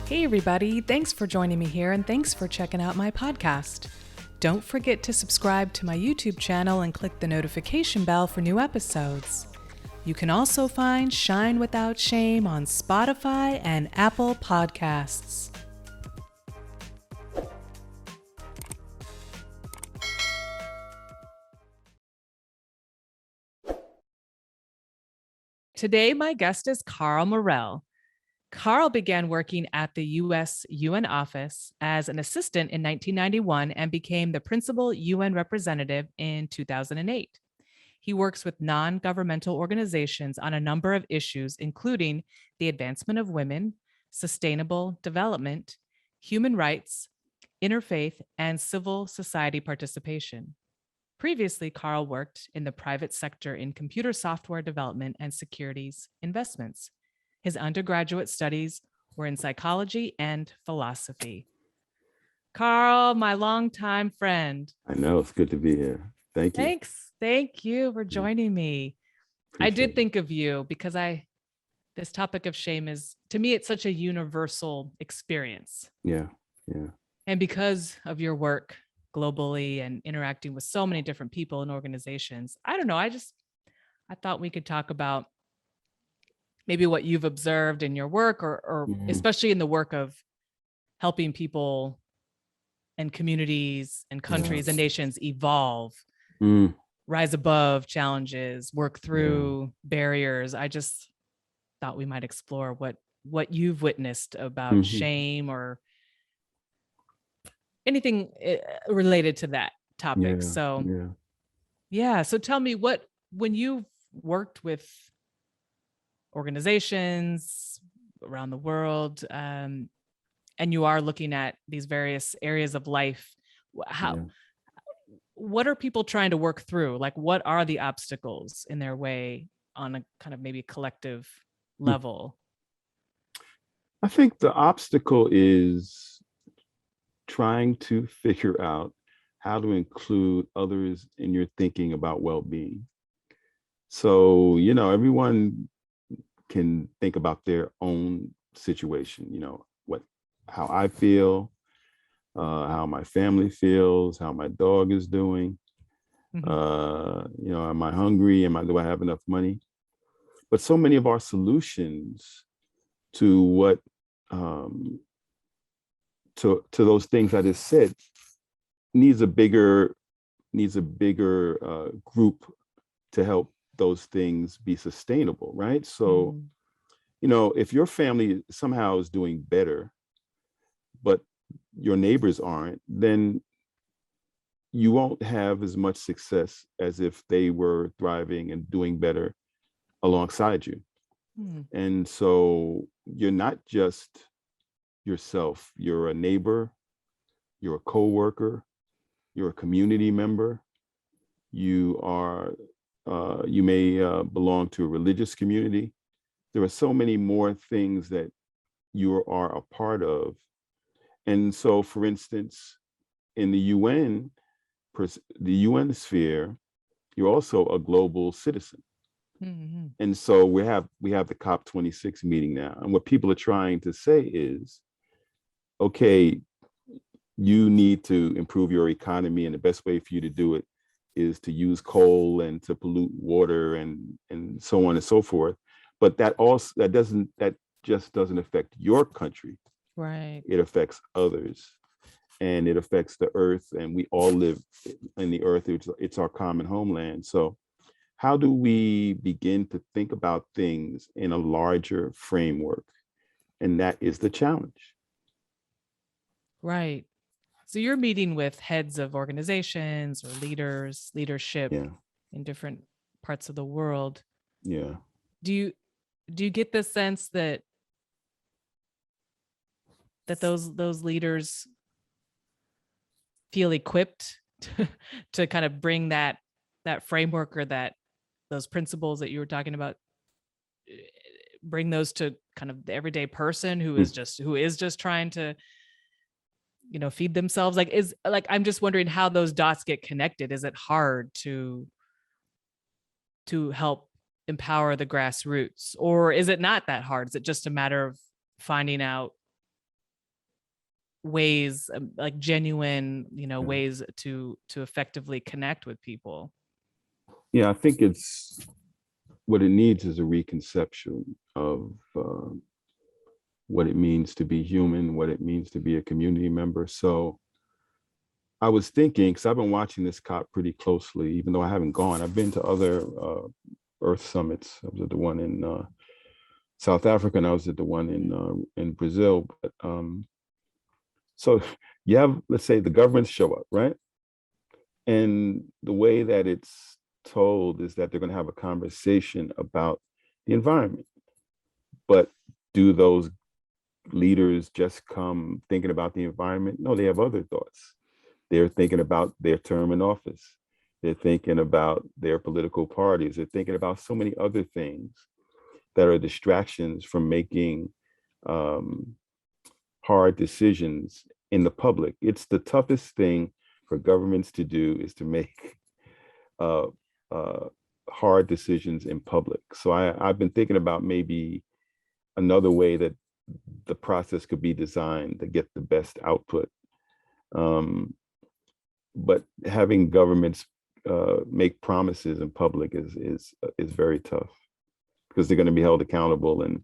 Hey everybody, thanks for joining me here and thanks for checking out my podcast. Don't forget to subscribe to my YouTube channel and click the notification bell for new episodes. You can also find Shine Without Shame on Spotify and Apple Podcasts. Today, my guest is Carl Murrell. Carl began working at the U.S. UN office as an assistant in 1991 and became the principal UN representative in 2008. He works with non-governmental organizations on a number of issues, including the advancement of women, sustainable development, human rights, interfaith, and civil society participation. Previously, Carl worked in the private sector in computer software development and securities investments. His undergraduate studies were in psychology and philosophy. Carl, my longtime friend. I know, it's good to be here. Thank you. Thanks. Thank you for joining me. I did think of you because this topic of shame is, to me, it's such a universal experience. Yeah. And because of your work globally and interacting with so many different people and organizations, I don't know, I thought we could talk about maybe what you've observed in your work or especially in the work of helping people and communities and countries and nations evolve, rise above challenges, work through barriers. I just thought we might explore what you've witnessed about shame or anything related to that topic. So tell me when you've worked with organizations around the world, and you are looking at these various areas of life, what are people trying to work through? Like, what are the obstacles in their way on a kind of maybe collective level? I think the obstacle is trying to figure out how to include others in your thinking about well-being. So, everyone can think about their own situation, how I feel, how my family feels, how my dog is doing. Am I hungry? Do I have enough money? But so many of our solutions to what to those things I just said needs a bigger group to help those things be sustainable, right? So, if your family somehow is doing better, but your neighbors aren't, then you won't have as much success as if they were thriving and doing better alongside you. And so you're not just yourself, you're a neighbor, you're a coworker, you're a community member, you may belong to a religious community. There are so many more things that you are a part of. And so, for instance, in the UN sphere, you're also a global citizen. And so we have the COP26 meeting now. And what people are trying to say is, okay, you need to improve your economy, and the best way for you to do it is to use coal and to pollute water and so on and so forth. But that just doesn't affect your country. Right. It affects others, and it affects the earth, and we all live in the earth. It's our common homeland. So how do we begin to think about things in a larger framework? And that is the challenge. Right. So you're meeting with heads of organizations or leadership in different parts of the world. Yeah. Do you get the sense that those leaders feel equipped to kind of bring that framework or those principles that you were talking about, bring those to kind of the everyday person who is just trying to feed themselves? I'm just wondering how those dots get connected. Is it hard to help empower the grassroots, or is it not that hard? Is it just a matter of finding out ways, like genuine, ways to effectively connect with people. Yeah, I think it's what it needs is a reconception of what it means to be human, what it means to be a community member. So I was thinking, because I've been watching this COP pretty closely, even though I haven't gone. I've been to other Earth summits. I was at the one in South Africa, and I was at the one in Brazil. But so you have, let's say, the governments show up, right? And the way that it's told is that they're going to have a conversation about the environment. But do those leaders just come thinking about the environment? No, they have other thoughts. They're thinking about their term in office. They're thinking about their political parties. They're thinking about so many other things that are distractions from making hard decisions in the public. It's the toughest thing for governments to do, is to make hard decisions in public. So I've been thinking about maybe another way that the process could be designed to get the best output. But having governments make promises in public is very tough, because they're going to be held accountable, and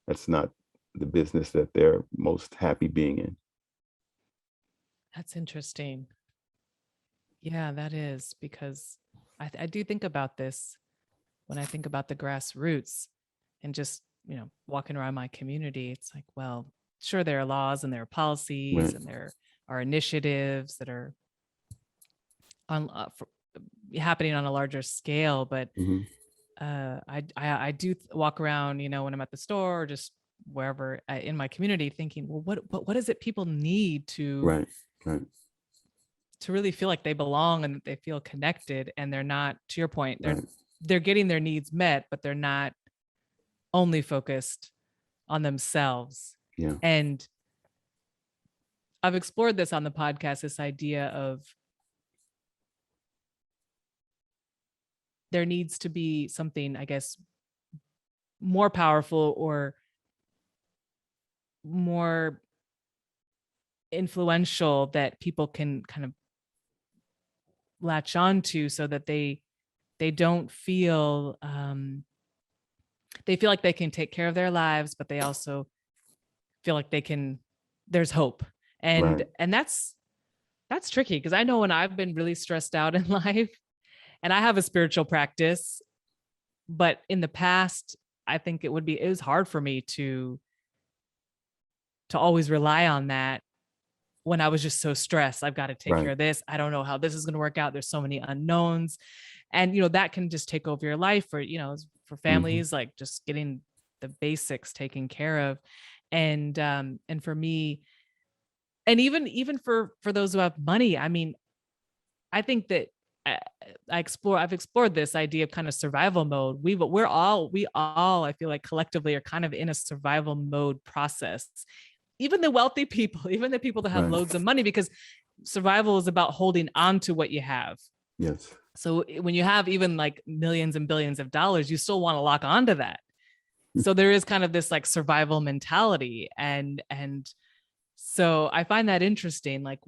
that's not the business that they're most happy being in. That's interesting. Yeah, that is, because I do think about this when I think about the grassroots and just, walking around my community. It's like, well, sure, there are laws and there are policies Right. and there are initiatives that are on happening on a larger scale, but Mm-hmm. I do walk around, when I'm at the store or just wherever in my community, thinking, well, what is it people need Right. to really feel like they belong and that they feel connected, and they're not, to your point, Right. they're getting their needs met, but they're not only focused on themselves. Yeah. And I've explored this on the podcast, this idea of there needs to be something, I guess, more powerful or more influential that people can kind of latch on to, so that they don't feel they feel like they can take care of their lives, but they also feel like there's hope. And Right. and that's tricky, because I know when I've been really stressed out in life, and I have a spiritual practice, but in the past, I think it was hard for me to always rely on that when I was just so stressed. I've got to take care Right. of this. I don't know how this is going to work out. There's so many unknowns. And, that can just take over your life, for, for Mm-hmm. families, like just getting the basics taken care of. And for me, and even for those who have money, I mean, I think that I've explored this idea of kind of survival mode. We all, I feel like collectively are kind of in a survival mode process. Even the wealthy people, even the people that have Right. loads of money, because survival is about holding on to what you have. Yes. So when you have even like millions and billions of dollars, you still want to lock onto that. So there is kind of this like survival mentality. And so I find that interesting. Like,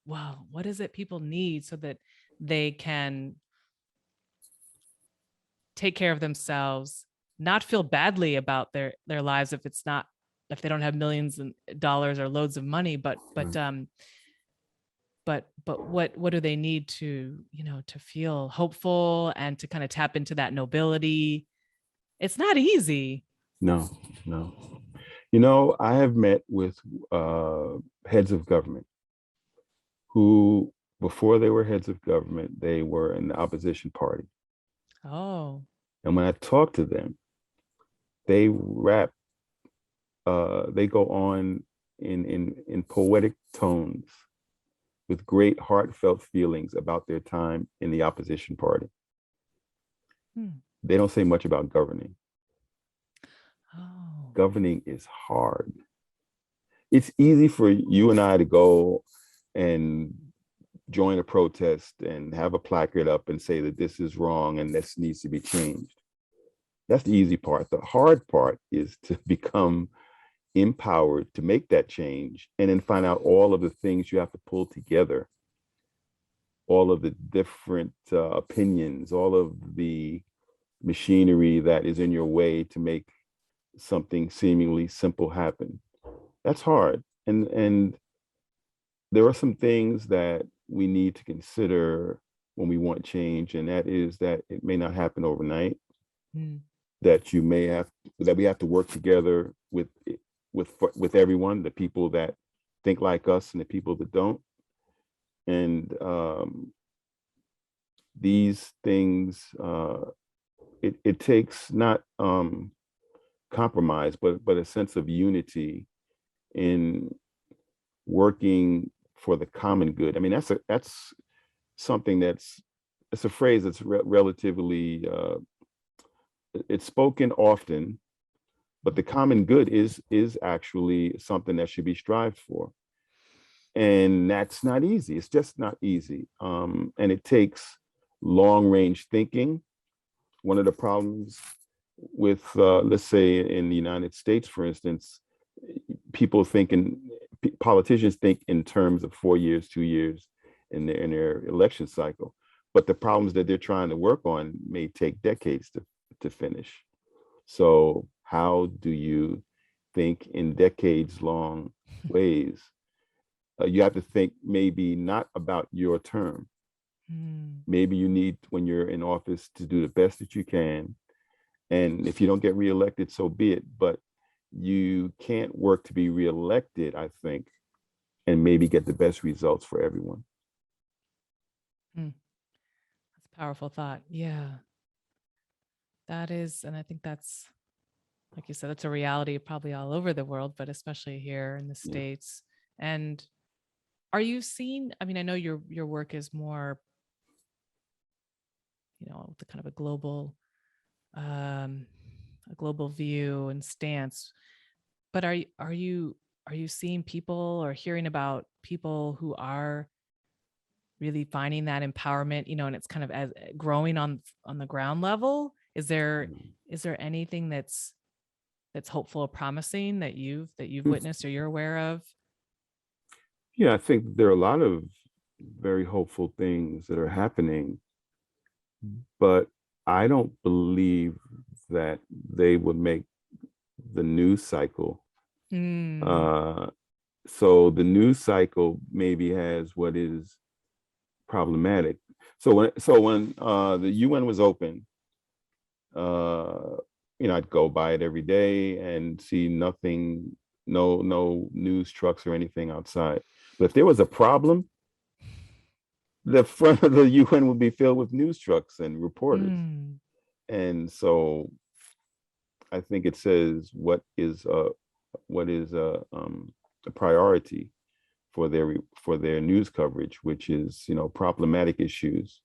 wow, what is it people need so that they can take care of themselves, not feel badly about their lives if they don't have millions of dollars or loads of money, but Right. what do they need to, to feel hopeful and to kind of tap into that nobility? It's not easy. No. I have met with heads of government who, before they were heads of government, they were in the opposition party. Oh. And when I talk to them, they rap, they go on in poetic tones with great heartfelt feelings about their time in the opposition party. They don't say much about governing. Oh. Governing is hard. It's easy for you and I to go and join a protest and have a placard up and say that this is wrong and this needs to be changed. That's the easy part. The hard part is to become empowered to make that change, and then find out all of the things you have to pull together, all of the different opinions, all of the machinery that is in your way to make something seemingly simple happen. That's hard. And there are some things that we need to consider when we want change, and that is that it may not happen overnight. Mm. That we have to work together with everyone, the people that think like us and the people that don't. And these things, it takes not compromise, but a sense of unity in working for the common good. I mean, that's something it's a phrase that's relatively it's spoken often, but the common good is actually something that should be strived for, and that's not easy. It's just not easy, and it takes long range thinking. One of the problems with let's say in the United States, for instance, politicians think in terms of 4 years, 2 years in their election cycle, but the problems that they're trying to work on may take decades to finish. So how do you think in decades long ways? You have to think maybe not about your term. Maybe you need, when you're in office, to do the best that you can. And if you don't get reelected, so be it. But you can't work to be reelected, I think, and maybe get the best results for everyone. That's a powerful thought. Yeah. That is, and I think that's, like you said, that's a reality probably all over the world, but especially here in the States. And are you seeing, I mean, I know your work is more, the kind of a global view and stance, but are you seeing people or hearing about people who are really finding that empowerment, and it's kind of as growing on the ground level? Is there anything that's hopeful or promising that you've witnessed or you're aware of? Yeah, I think there are a lot of very hopeful things that are happening, but I don't believe that they would make the news cycle. So the news cycle maybe has what is problematic. So when the UN was open, I'd go by it every day and see nothing, no news trucks or anything outside. But if there was a problem, the front of the UN would be filled with news trucks and reporters. And so I think it says what is a priority for their news coverage, which is, problematic issues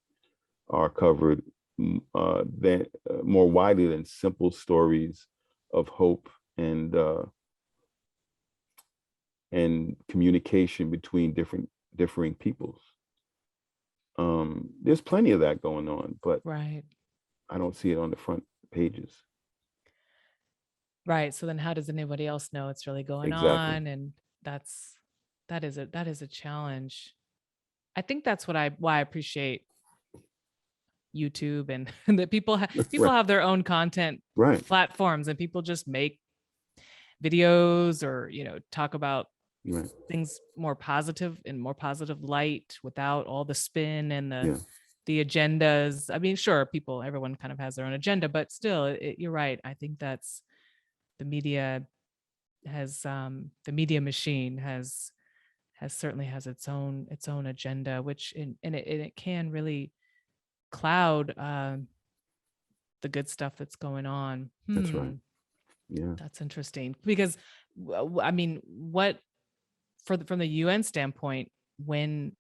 are covered more widely than simple stories of hope and communication between differing peoples. There's plenty of that going on, but right, I don't see it on the front pages. Right. So then how does anybody else know it's really going Exactly. on? And that is a challenge. I think that's why I appreciate YouTube and that people Right. have their own content Right. platforms, and people just make videos or, talk about Right. things more positive, in more positive light, without all the spin and the agendas. I mean, sure, everyone kind of has their own agenda, but still, you're right. I think that's the media the media machine has certainly has its own agenda, which it can really cloud the good stuff that's going on. That's right. Yeah. That's interesting, because I mean, what from the UN standpoint, when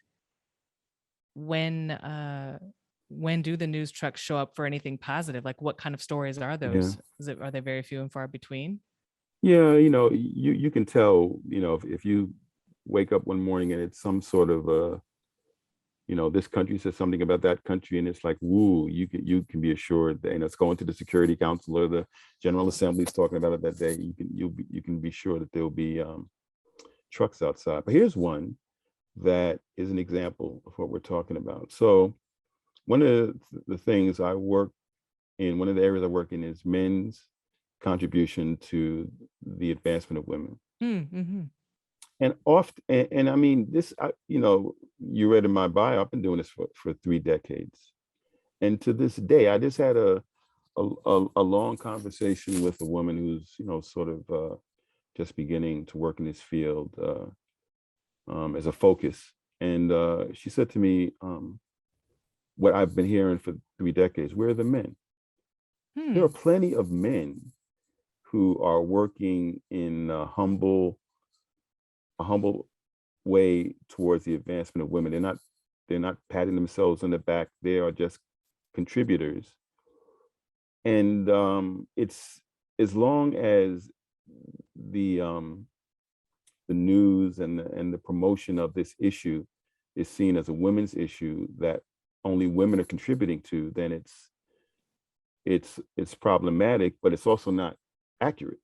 do the news trucks show up for anything positive? Like, what kind of stories are those? Are they very few and far between? Yeah, you can tell, if you wake up one morning and it's some sort of this country says something about that country, and it's like, woo, you can be assured that, it's going to the Security Council or the General Assembly is talking about it that day. You can be sure that there will be trucks outside. But here's one that is an example of what we're talking about. So one of the things I work in, one of the areas I work in is men's contribution to the advancement of women. Mm-hmm. And often, and I mean, you read in my bio, I've been doing this for 3 decades. And to this day, I just had a long conversation with a woman who's, sort of just beginning to work in this field as a focus. And she said to me, what I've been hearing for 3 decades, where are the men? There are plenty of men who are working in a humble way towards the advancement of women. They're not patting themselves on the back. They are just contributors. And it's, as long as the news and the promotion of this issue is seen as a women's issue that only women are contributing to, then it's problematic, but it's also not accurate.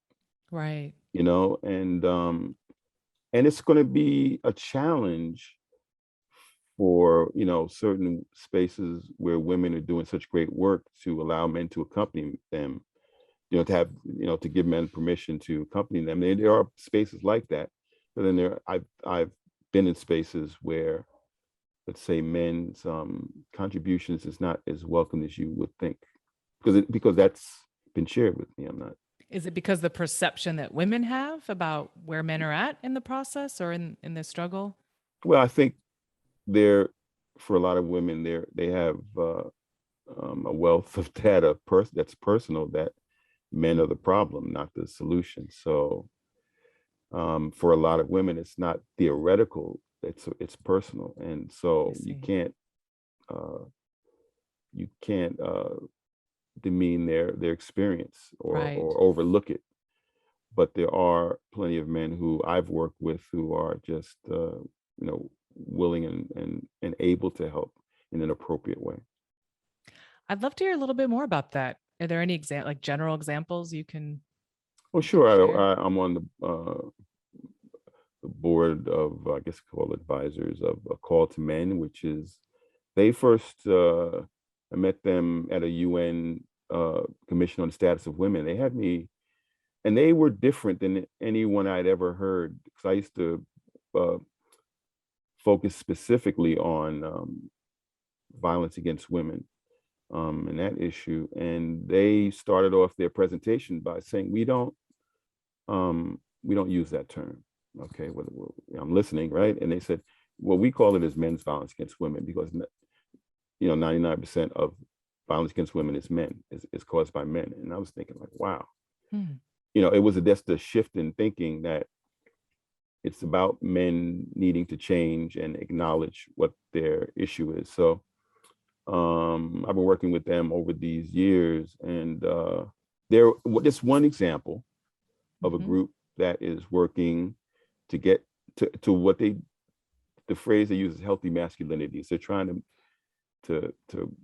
Right. And it's going to be a challenge for certain spaces where women are doing such great work to allow men to accompany them, to give men permission to accompany them. There are spaces like that, but then I've been in spaces where, let's say, men's contributions is not as welcome as you would think, because that's been shared with me. I'm not. Is it because the perception that women have about where men are at in the process or in the struggle? Well, I think for a lot of women, they have a wealth of data that's personal, that men are the problem, not the solution. So for a lot of women, it's not theoretical, it's personal. And so you can't demean their experience or overlook it. But there are plenty of men who I've worked with who are just willing and able to help in an appropriate way. I'd love to hear a little bit more about that. Are there any general examples you can? Well, sure. I'm on the board of, I guess, called advisors of A Call to Men, which is, they first, I met them at a UN Commission on the Status of Women. They had me, and they were different than anyone I'd ever heard, because I used to focus specifically on violence against women and that issue. And they started off their presentation by saying, we don't use that term. Okay, well, I'm listening, right? And they said, well, we call it as men's violence against women, because 99% of violence against women is caused by men. And I was thinking, like, wow. It was just a shift in thinking that it's about men needing to change and acknowledge what their issue is. So I've been working with them over these years, and they're just one example of a group that is working to get to what the phrase they use is healthy masculinity. So they're trying to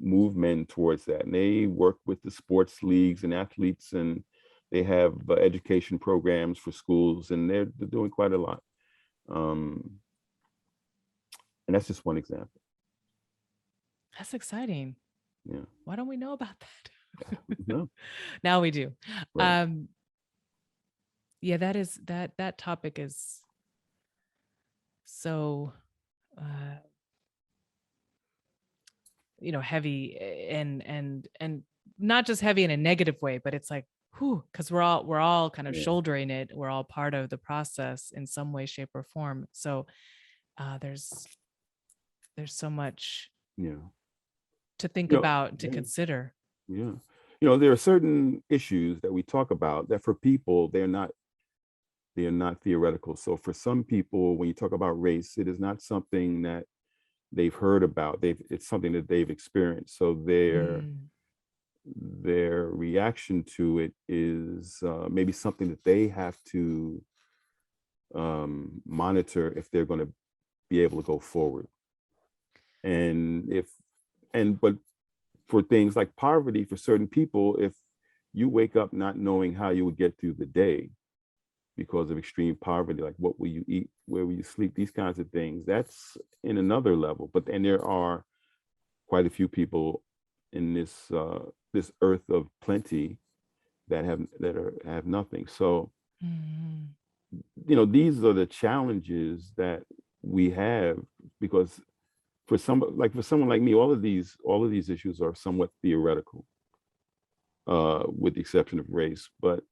move men towards that. And they work with the sports leagues and athletes, and they have education programs for schools, and they're doing quite a lot. And that's just one example. That's exciting. Yeah. Why don't we know about that? No. Now we do. Right. Yeah, that topic is so heavy, and not just heavy in a negative way, but it's like, whew, because we're all kind of shouldering it. We're all part of the process in some way, shape, or form. So there's so much to think about, to consider. Yeah. There are certain issues that we talk about that for people, they're not theoretical. So for some people, when you talk about race, it is not something that they've heard about. It's something that they've experienced. So their reaction to it is maybe something that they have to monitor if they're going to be able to go forward. And but for things like poverty, for certain people, if you wake up not knowing how you would get through the day because of extreme poverty, like what will you eat, where will you sleep, these kinds of things, that's in another level. But and there are quite a few people in this this earth of plenty that have nothing. So these are the challenges that we have, because for someone like me, all of these issues are somewhat theoretical, with the exception of race. But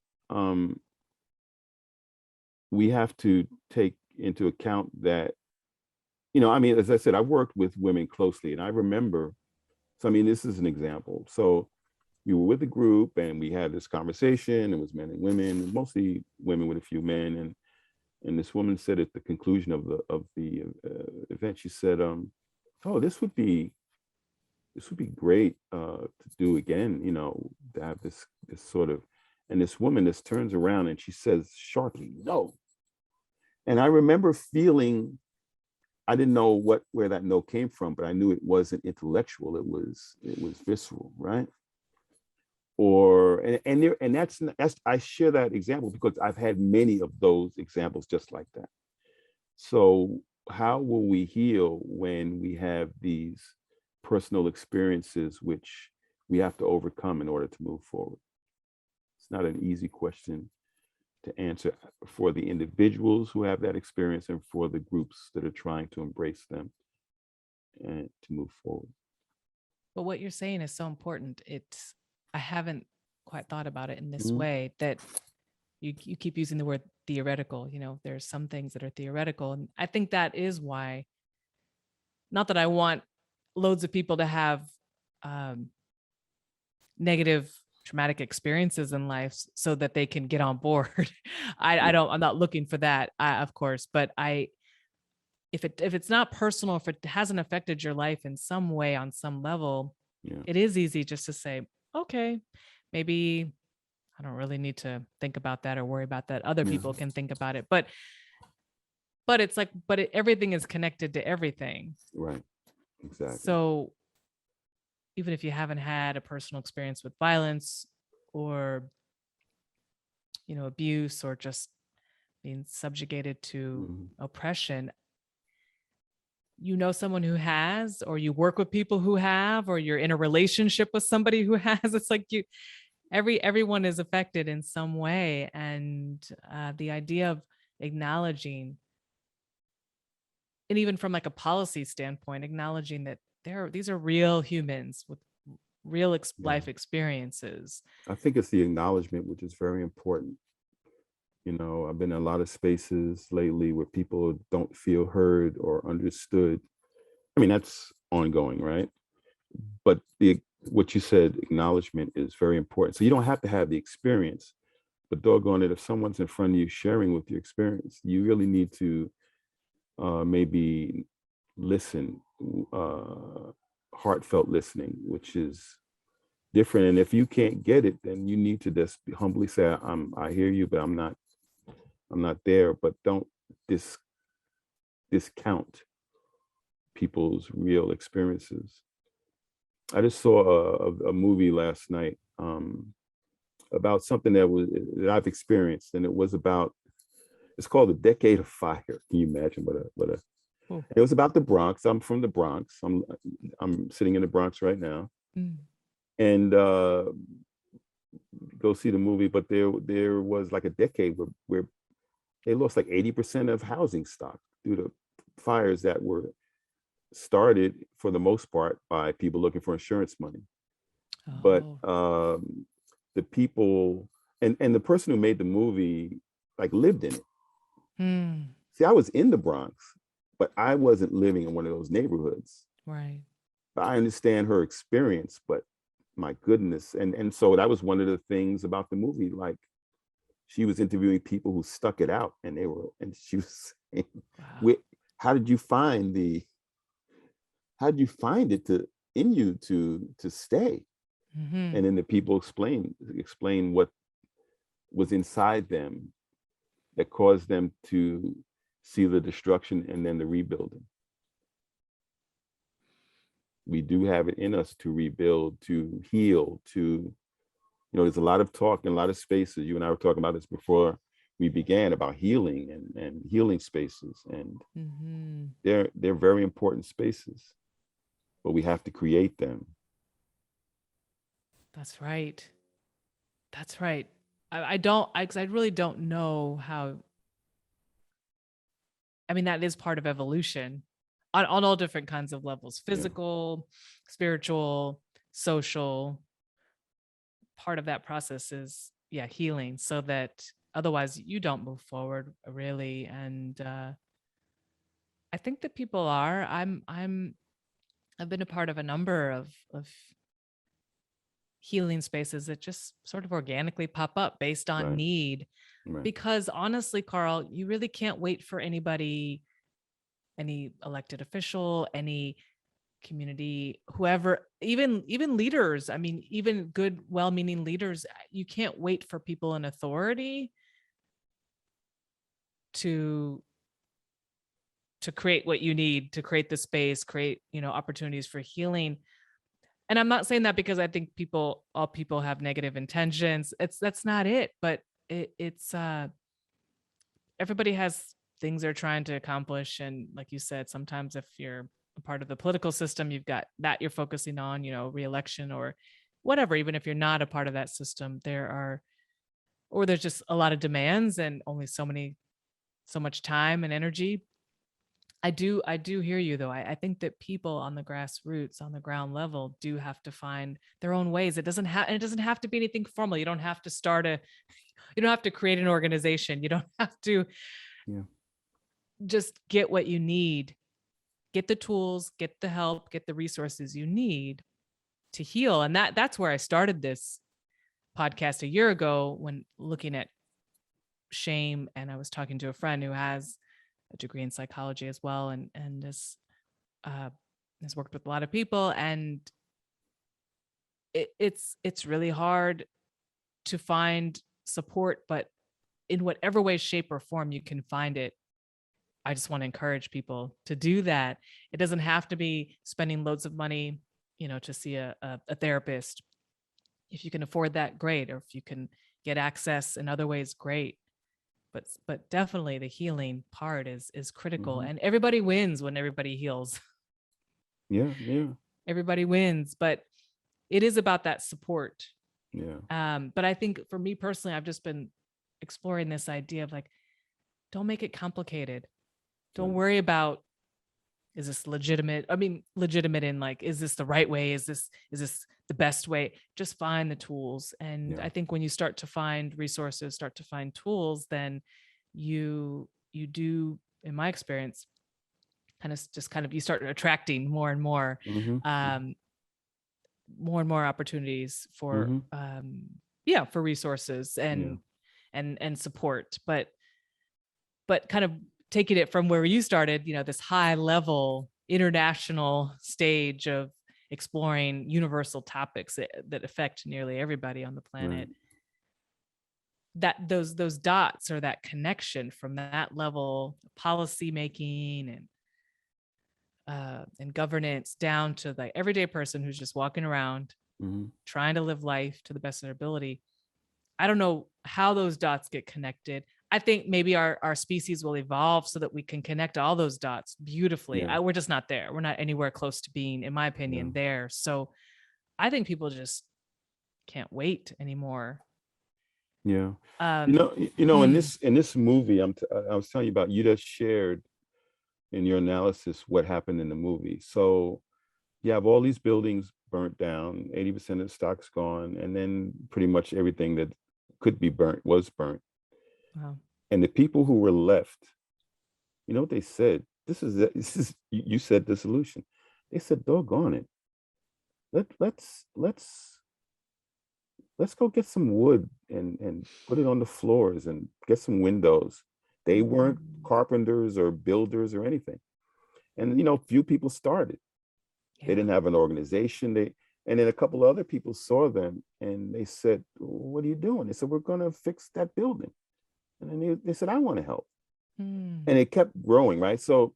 we have to take into account that, I mean, as I said, I worked with women closely, and I remember, so I mean, this is an example. So you were with a group and we had this conversation. It was men and women, mostly women with a few men. And this woman said at the conclusion of the event, she said, "Oh, this would be great to do again. To have this sort of." And this woman just turns around and she says sharply, "No." And I remember feeling, I didn't know where that no came from, but I knew it wasn't intellectual. It was visceral, right? And that's I share that example because I've had many of those examples just like that. So how will we heal when we have these personal experiences which we have to overcome in order to move forward? It's not an easy question to answer for the individuals who have that experience and for the groups that are trying to embrace them and to move forward. But what you're saying is so important. I haven't quite thought about it in this way, that you keep using the word theoretical. There's some things that are theoretical. And I think that is why, not that I want loads of people to have negative traumatic experiences in life so that they can get on board. I'm not looking for that, of course, but if it's not personal, if it hasn't affected your life in some way on some level, it is easy just to say, okay, maybe I don't really need to think about that or worry about that. Other people can think about it, but it's like, everything is connected to everything. Right. Exactly. So even if you haven't had a personal experience with violence or, abuse, or just being subjugated to oppression, someone who has, or you work with people who have, or you're in a relationship with somebody who has, it's like everyone is affected in some way. And the idea of acknowledging, and even from like a policy standpoint, acknowledging that these are real humans with real life experiences. I think it's the acknowledgement, which is very important. I've been in a lot of spaces lately where people don't feel heard or understood. I mean, that's ongoing, right? But what you said, acknowledgement, is very important. So you don't have to have the experience, but doggone it, if someone's in front of you sharing with your experience, you really need to maybe listen, heartfelt listening, which is different. And if you can't get it, then you need to just humbly say, I hear you, but I'm not there. But don't discount people's real experiences. I just saw a movie last night about something that I've experienced, and it's called The Decade of Fire. Can you imagine it was about the Bronx. I'm from the Bronx. I'm sitting in the Bronx right now. And go see the movie, but there was like a decade where they lost like 80% of housing stock due to fires that were started for the most part by people looking for insurance money. But the people and the person who made the movie like lived in it. See, I was in the Bronx, but I wasn't living in one of those neighborhoods. Right. But I understand her experience, but my goodness. And so that was one of the things about the movie. Like, she was interviewing people who stuck it out, and she was saying, wow, how did you find it in you to stay? And then the people explain what was inside them that caused them to see the destruction and then the rebuilding. We do have it in us to rebuild, to heal, to, there's a lot of talk in a lot of spaces. You and I were talking about this before we began, about healing and healing spaces. And Mm-hmm. they're very important spaces, but we have to create them. That's right. That's right. Because I really don't know how. I mean, that is part of evolution on all different kinds of levels: Yeah. physical, spiritual, social. Part of that process is, yeah, healing, so that otherwise you don't move forward really. And I think that people are. I've been a part of a number of healing spaces that just sort of organically pop up based on Right. need. Right. Because honestly, Carl, you really can't wait for anybody, any elected official, any community, whoever, even leaders. I mean, even good, well-meaning leaders, you can't wait for people in authority to create what you need to create the space, create, opportunities for healing. And I'm not saying that because I think all people have negative intentions. That's not it. But it's everybody has things they're trying to accomplish. And like you said, sometimes if you're a part of the political system, you've got that you're focusing on, reelection or whatever. Even if you're not a part of that system, there's just a lot of demands and only so much time and energy. I do hear you though. I think that people on the grassroots, on the ground level, do have to find their own ways. It doesn't have to be anything formal. You don't have to you don't have to create an organization. You don't have to. Yeah. Just get what you need, get the tools, get the help, get the resources you need to heal. And that's where I started this podcast a year ago, when looking at shame. And I was talking to a friend who has a degree in psychology as well, and uh, has worked with a lot of people. And it's really hard to find support, but in whatever way, shape, or form you can find it, I just want to encourage people to do that. It doesn't have to be spending loads of money, to see a therapist. If you can afford that, great. Or if you can get access in other ways, great. But definitely the healing part is critical. Mm-hmm. And everybody wins when everybody heals. Yeah. Yeah. Everybody wins, but it is about that support. Yeah. But I think for me personally, I've just been exploring this idea of like, don't make it complicated. Don't Right. worry about, is this legitimate? I mean, legitimate in like, is this the right way? Is this the best way? Just find the tools. And Yeah. I think when you start to find resources, start to find tools, then you do, in my experience, kind of you start attracting more and more, Mm-hmm. more and more opportunities for Mm-hmm. yeah, for resources Yeah. and support. But kind of taking it from where you started, this high level international stage of exploring universal topics that affect nearly everybody on the Right. planet, that those dots, or that connection from that level of policy making and governance down to the everyday person who's just walking around Mm-hmm. trying to live life to the best of their ability. I don't know how those dots get connected. I think maybe our species will evolve so that we can connect all those dots beautifully. Yeah. We're just not there. We're not anywhere close to being, in my Yeah. opinion, there. So I think people just can't wait anymore. Yeah. Um, In mm, this movie, I was telling you about, you just shared in your analysis what happened in the movie. So you have all these buildings burnt down, 80% of the stock's gone, and then pretty much everything that could be burnt was burnt. wow. And the people who were left, you know what they said? You said the solution. They said, doggone it. Let's go get some wood and put it on the floors and get some windows. They weren't Mm, carpenters or builders or anything. And few people started. They yeah. didn't have an organization. And then a couple of other people saw them and they said, what are you doing? They said, we're going to fix that building. And then they said, I want to help. Mm, And it kept growing, right? So,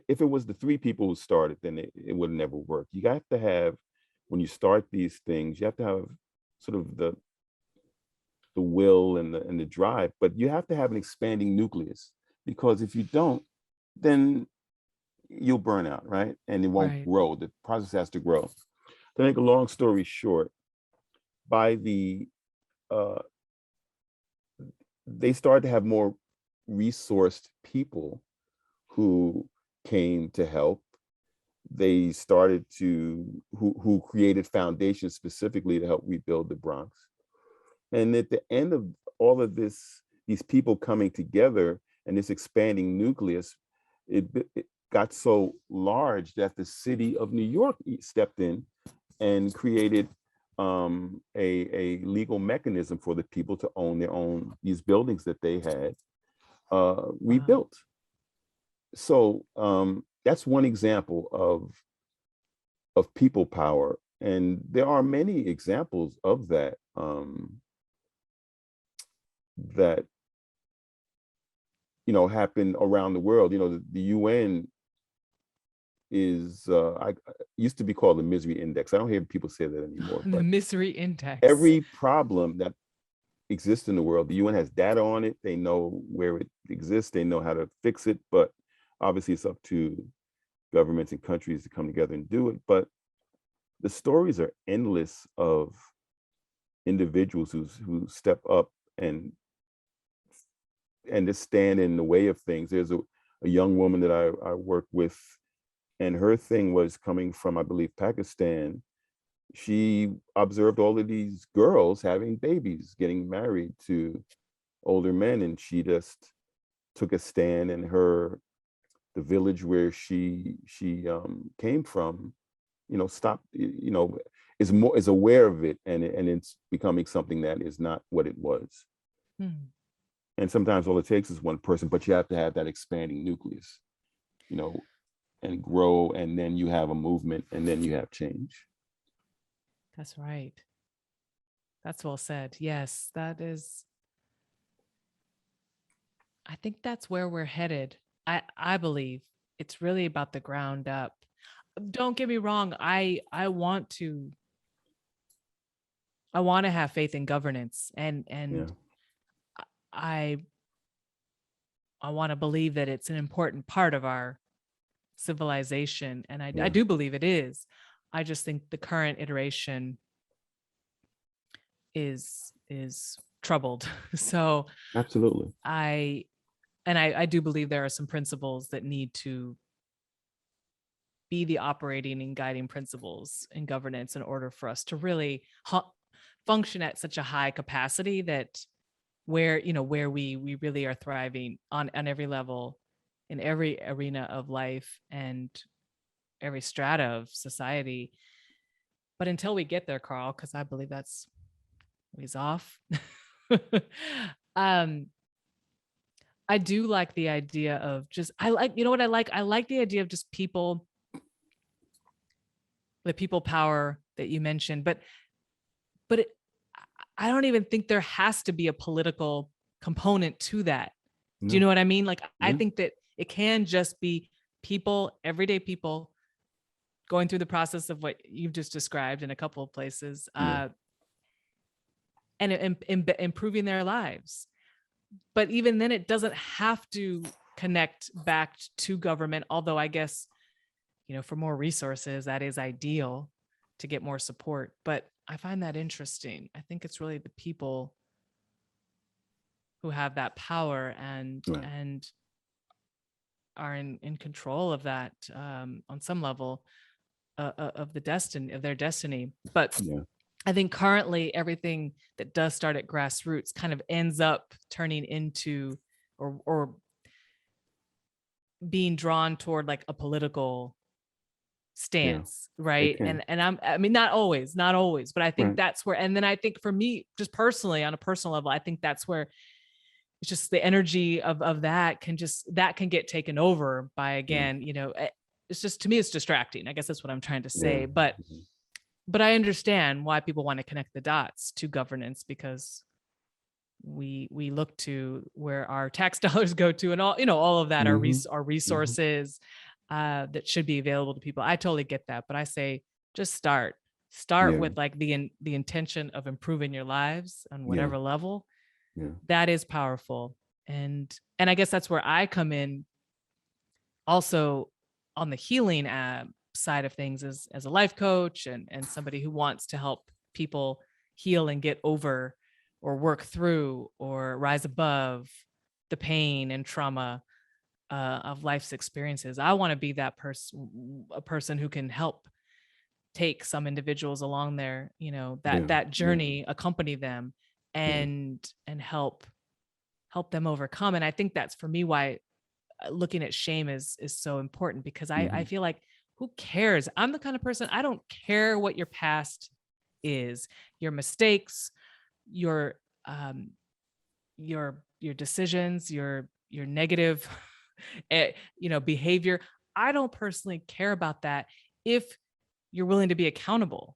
if it was the three people who started, then it would never work. You have to have, when you start these things, you have to have sort of the will and the drive, but you have to have an expanding nucleus, because if you don't, then you'll burn out, right? And it won't Right. grow. The process has to grow. To make a long story short, by uh, they started to have more resourced people who came to help. They started to who created foundations specifically to help rebuild the Bronx. And at the end of all of this, these people coming together and this expanding nucleus, it got so large that the city of New York stepped in and created a legal mechanism for the people to own their own, these buildings that they had Wow. rebuilt. So that's one example of people power, and there are many examples of that that happen around the world. The UN is I used to be called the misery index. I don't hear people say that anymore, The but misery index. every problem that exists in the world, the UN has data on it. They know where it exists, they know how to fix it, but obviously it's up to governments and countries to come together and do it. But the stories are endless of individuals who step up and just stand in the way of things. There's a young woman that I work with, and her thing was coming from, I believe, Pakistan. She observed all of these girls having babies, getting married to older men, and she just took a stand. And the village where she came from, stopped, is aware of it, and it's becoming something that is not what it was. Hmm. And sometimes all it takes is one person, but you have to have that expanding nucleus, and grow, and then you have a movement, and then you have change. That's right. That's well said. Yes, that is. I think that's where we're headed. I believe it's really about the ground up. Don't get me wrong. I want to have faith in governance, and Yeah, I want to believe that it's an important part of our civilization, and I yeah, do believe it is. I just think the current iteration is troubled. So absolutely. I do believe there are some principles that need to be the operating and guiding principles in governance in order for us to really function at such a high capacity that where we really are thriving on every level, in every arena of life and every strata of society. But until we get there, Carl, because I believe that's ways off. um I do like the idea of just, I like, you know what I like? I like the idea of just people, the people power that you mentioned, but it, I don't even think there has to be a political component to that. Do you No, know what I mean? Like, I yeah, think that it can just be people, everyday people, going through the process of what you've just described in a couple of places, yeah, and improving their lives. But even then, it doesn't have to connect back to government, although I guess, for more resources, that is ideal to get more support. But I find that interesting. I think it's really the people who have that power and right, are in control of that, on some level, of the destiny of their destiny. But yeah, I think currently everything that does start at grassroots kind of ends up turning into, or being drawn toward like a political yeah. stance, It right? can, I mean, not always, but I think right, that's where, and then I think for me, just personally, on a personal level, I think that's where it's just the energy of that can get taken over by, yeah, again, it's just, to me, it's distracting. I guess that's what I'm trying to yeah, say. But I understand why people want to connect the dots to governance, because we look to where our tax dollars go to, and all of that are Hmm. are Hmm. resources that should be available to people. I totally get that, but I say just start Yeah. with like the intention of improving your lives on Yeah. whatever level. Yeah. That is powerful. And I guess that's where I come in also on the healing side of things as a life coach and somebody who wants to help people heal and get over or work through or rise above the pain and trauma of life's experiences. I want to be that person, a person who can help take some individuals along there, Yeah. that Yeah. journey, accompany them Yeah. and help them overcome. And I think that's for me why looking at shame is so important, because I Hmm. feel like, who cares? I'm the kind of person, I don't care what your past is, your mistakes, your um your decisions, your negative behavior. I don't personally care about that if you're willing to be accountable.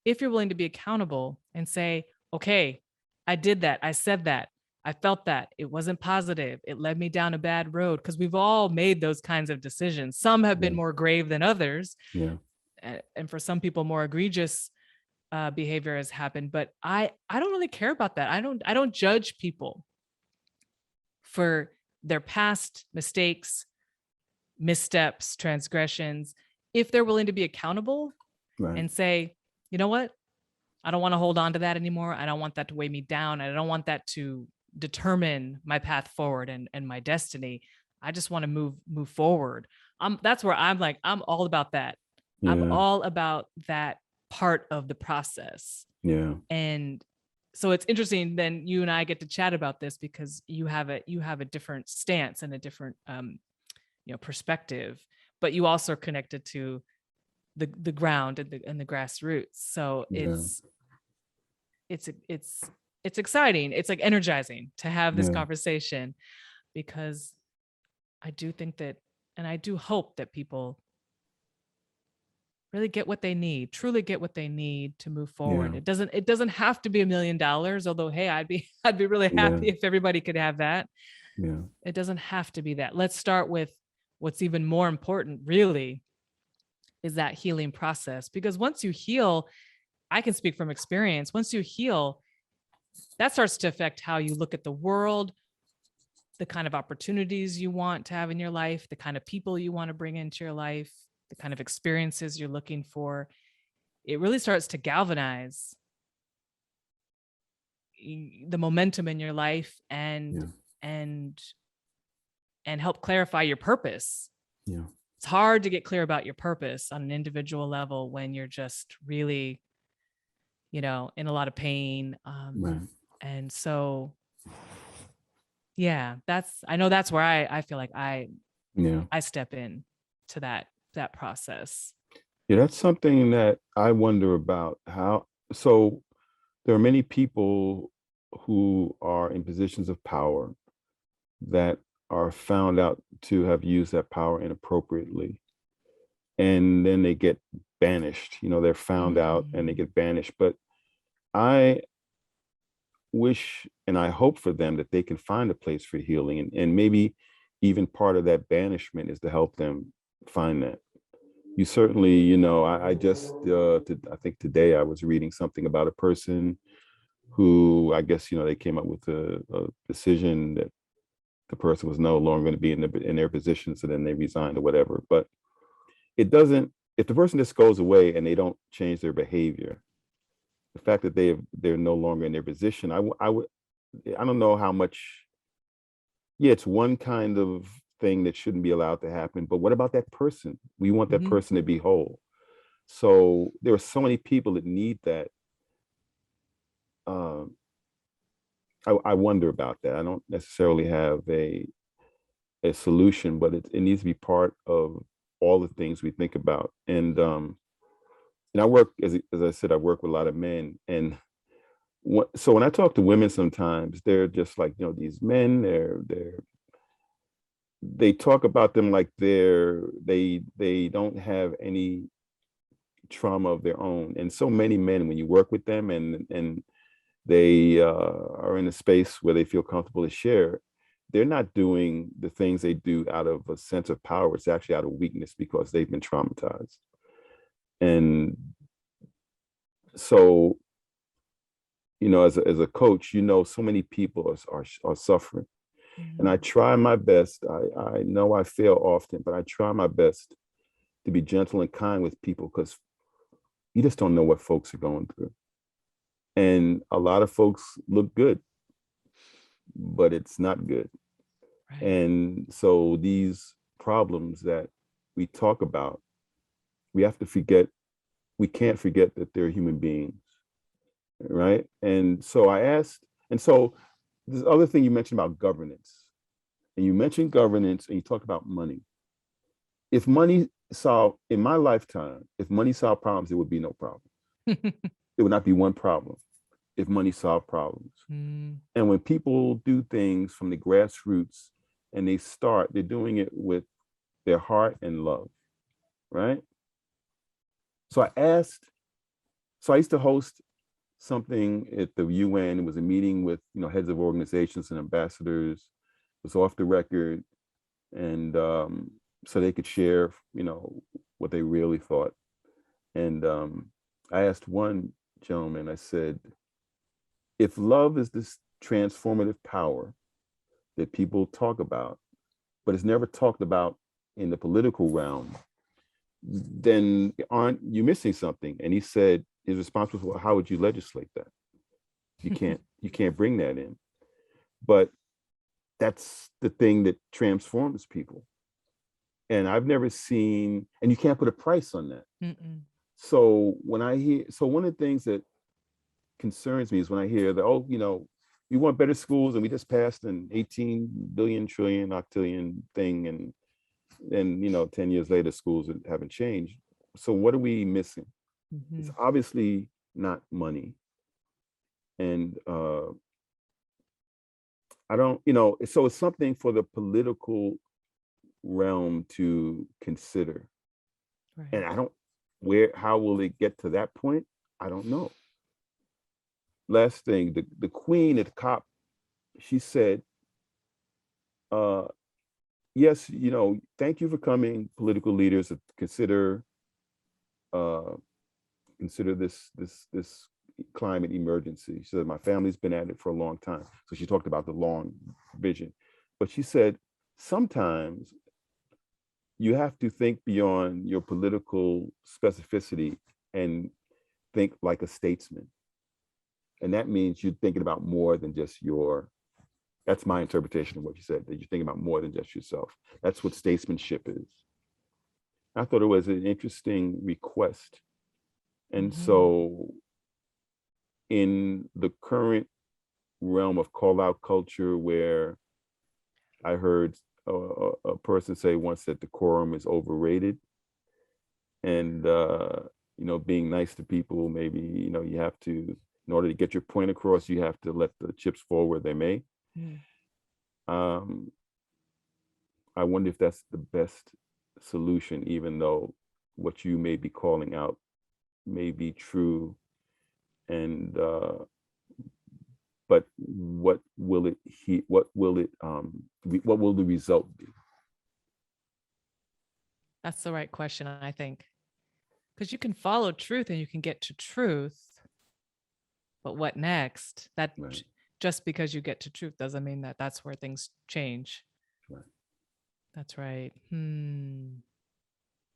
If you're willing to be accountable and say, okay, I did that, I said that, I felt that, it wasn't positive, it led me down a bad road, because we've all made those kinds of decisions. Some have been Yeah. more grave than others, Yeah. and for some people, more egregious behavior has happened. But I don't really care about that. I don't judge people for their past mistakes, missteps, transgressions. If they're willing to be accountable Right. and say, you know what, I don't want to hold on to that anymore. I don't want that to weigh me down. I don't want that to determine my path forward and my destiny. I just want to move forward. That's where I'm like, I'm all about that. I'm Yeah. all about that part of the process. Yeah. And so it's interesting then you and I get to chat about this, because you have a different stance and a different perspective, but you also are connected to the ground and the grassroots. So Yeah. it's it's exciting. It's like energizing to have this Yeah. conversation, because I do think that, and I do hope that people really get what they need, truly get what they need to move forward. Yeah. It doesn't have to be $1 million, although hey, I'd be really Yeah. happy if everybody could have that. Yeah. It doesn't have to be that. Let's start with what's even more important, really, is that healing process. Because once you heal, I can speak from experience, once you heal, that starts to affect how you look at the world, the kind of opportunities you want to have in your life, the kind of people you want to bring into your life, the kind of experiences you're looking for. It really starts to galvanize the momentum in your life Yeah. and and help clarify your purpose. Yeah. It's hard to get clear about your purpose on an individual level when you're just really, in a lot of pain. Right. And so, yeah, I know that's where I feel like Yeah. I step in to that process. Yeah. That's something that I wonder about. So there are many people who are in positions of power that are found out to have used that power inappropriately. And then they get banished. They're found out and they Mm. get banished. But I wish and I hope for them that they can find a place for healing. And maybe even part of that banishment is to help them find that. You certainly, I just, I think today I was reading something about a person who I guess, they came up with a decision that the person was no longer going to be in their position. So then they resigned or whatever. But it doesn't, if the person just goes away and they don't change their behavior, the fact that they're no longer in their position, I don't know how much. Yeah, it's one kind of thing that shouldn't be allowed to happen. But what about that person? We want that Mhm. person to be whole. So there are so many people that need that. Um, I wonder about that. I don't necessarily have a solution, but it needs to be part of all the things we think about. And I work as I said, I work with a lot of men, and so when I talk to women, sometimes they're just like, these men. They talk about them like they don't have any trauma of their own. And so many men, when you work with them and they are in a space where they feel comfortable to share, they're not doing the things they do out of a sense of power. It's actually out of weakness because they've been traumatized. And so, as a coach, so many people are suffering. And I Mhm. try my best. I know I fail often, but I try my best to be gentle and kind with people because you just don't know what folks are going through. And a lot of folks look good, but it's not good. Right. And so these problems that we talk about, we have to forget, we can't forget that they're human beings, right? And so I asked, and so this other thing you mentioned about governance, and you mentioned governance and you talked about money. If money solved, in my lifetime, if money solved problems, there would be no problem. There would not be one problem if money solved problems. Mm. And when people do things from the grassroots and they're doing it with their heart and love, right? So I used to host something at the UN. It was a meeting with, heads of organizations and ambassadors. It was off the record. And so they could share, what they really thought. And I asked one gentleman, I said, if love is this transformative power that people talk about, but it's never talked about in the political realm, then aren't you missing something? And he said his response was, well, how would you legislate that? You can't bring that in. But that's the thing that transforms people. And I've never seen, and you can't put a price on that. Mm-mm. So one of the things that concerns me is when I hear that, oh, we want better schools and we just passed an 18 billion trillion octillion thing, and then 10 years later schools haven't changed. So what are we missing? It's Mhm. obviously not money. And I don't, so it's something for the political realm to consider. And Right. I don't, how will it get to that point? I don't know. Last thing, the queen at COP, she said, uh, yes, thank you for coming, political leaders, to uh, consider this climate emergency. She said, my family's been at it for a long time. So she talked about the long vision. But she said, sometimes you have to think beyond your political specificity and think like a statesman. And that means you're thinking about more than just that's my interpretation of what you said, that you're thinking about more than just yourself. That's what statesmanship is. I thought it was an interesting request. And Mhm. so in the current realm of call out culture, where I heard a person say once that decorum is overrated, and being nice to people, maybe you have to, in order to get your point across, you have to let the chips fall where they may. Mm. um I wonder if that's the best solution, even though what you may be calling out may be true. And but what will the result be? That's the right question, I think. Because you can follow truth and you can get to truth, but what next? Right, Just because you get to truth doesn't mean that that's where things change. right. That's right.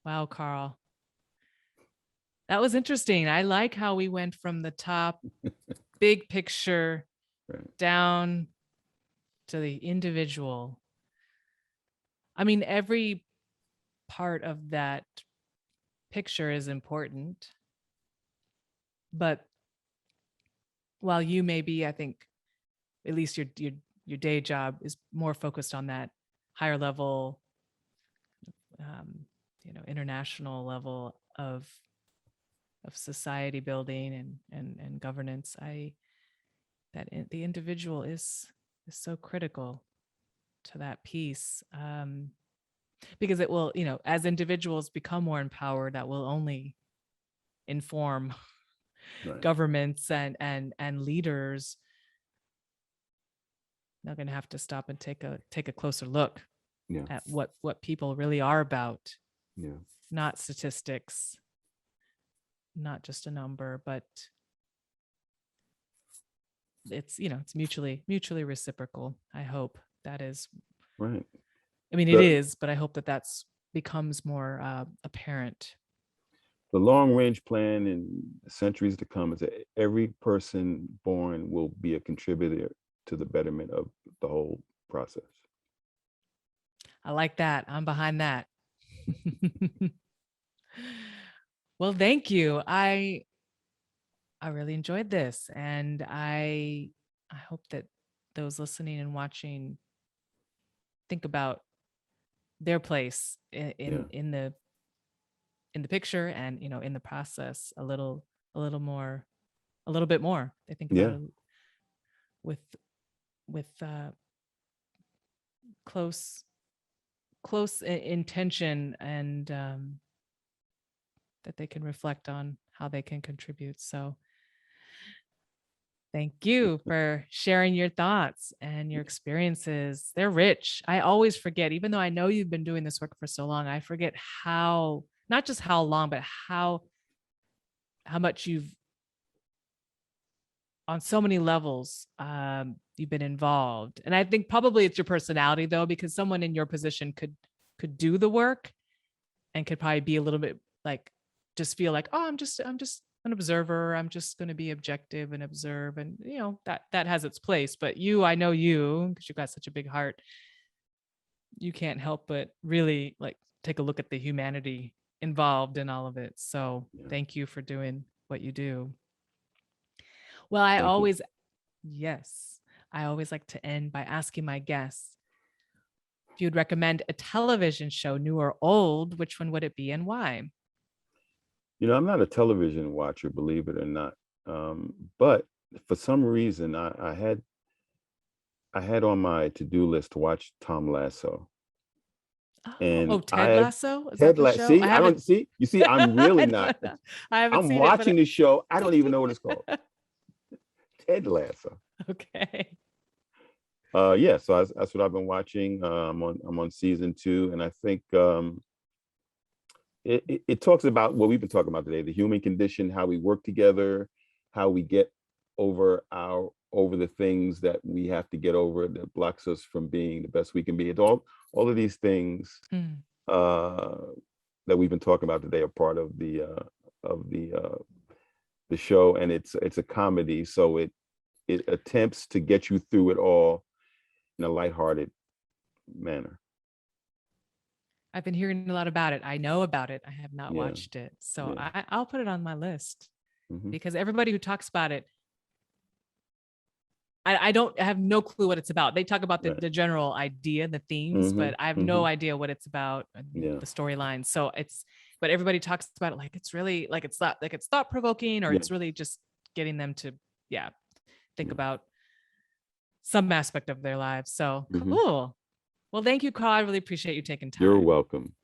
Wow, Carl. That was interesting. I like how we went from the top, big picture, Right. down to the individual. I mean, every part of that picture is important, but while you may be, I think, at least your day job is more focused on that higher level, um, international level of society building and governance. The individual is so critical to that piece, because it will, as individuals become more empowered, that will only inform Right. governments and leaders, they're going to have to stop and take a closer look Yeah. at what people really are about, Yeah. not statistics, not just a number, but it's, it's mutually reciprocal. I hope that is, Right. I mean, it The is, but I hope that that's becomes more apparent. the long range plan in centuries to come is that every person born will be a contributor to the betterment of the whole process. I like that. I'm behind that. Well, thank you. I really enjoyed this, and I hope that those listening and watching think about their place Yeah. in the picture, and in the process a little bit more. They think about Yeah. it with close intention, and that they can reflect on how they can contribute. So thank you for sharing your thoughts and your experiences. They're rich. I always forget, even though I know you've been doing this work for so long, I forget how, not just how long, but how much you've, on so many levels, you've been involved. And I think probably it's your personality, though, because someone in your position could do the work and could probably be a little bit like, just feel like, oh, I'm just an observer. I'm just going to be objective and observe. And, that has its place. But I know you, because you've got such a big heart, you can't help but really like take a look at the humanity involved in all of it. So Yeah. thank you for doing what you do. Well, Thank you. yes, I always like to end by asking my guests, if you'd recommend a television show, new or old, which one would it be and why? I'm not a television watcher, believe it or not. But for some reason, I had on my to-do list to watch Tom Lasso. And Ted Lasso? Is that Ted the Lasso. show? See, I I haven't don't see. You see, I'm really I not. don't know. I haven't I'm seen it, watching but the show. I don't even know what it's called. Ted Lasso. okay. Yeah. So that's what I've been watching. I'm on season 2, and I think it talks about what we've been talking about today: the human condition, how we work together, how we get over the things that we have to get over that blocks us from being the best we can be. It's all of these things Mm. uh, that we've been talking about today are part of the show, and it's a comedy, so it attempts to get you through it all in a lighthearted manner. I've been hearing a lot about it. I know about it. I have not Yeah, watched it. So yeah. I'll put it on my list, Hmm. because everybody who talks about it, I have no clue what it's about. They talk about Right. the general idea, the themes, Hmm. but I have no Hmm. idea what it's about, Yeah, the storyline. So but everybody talks about it like it's really like it's thought provoking, or yeah, it's really just getting them to, yeah, think yeah. about some aspect of their lives. So Hmm. cool. Well, thank you, Carl. I really appreciate you taking You're time. welcome.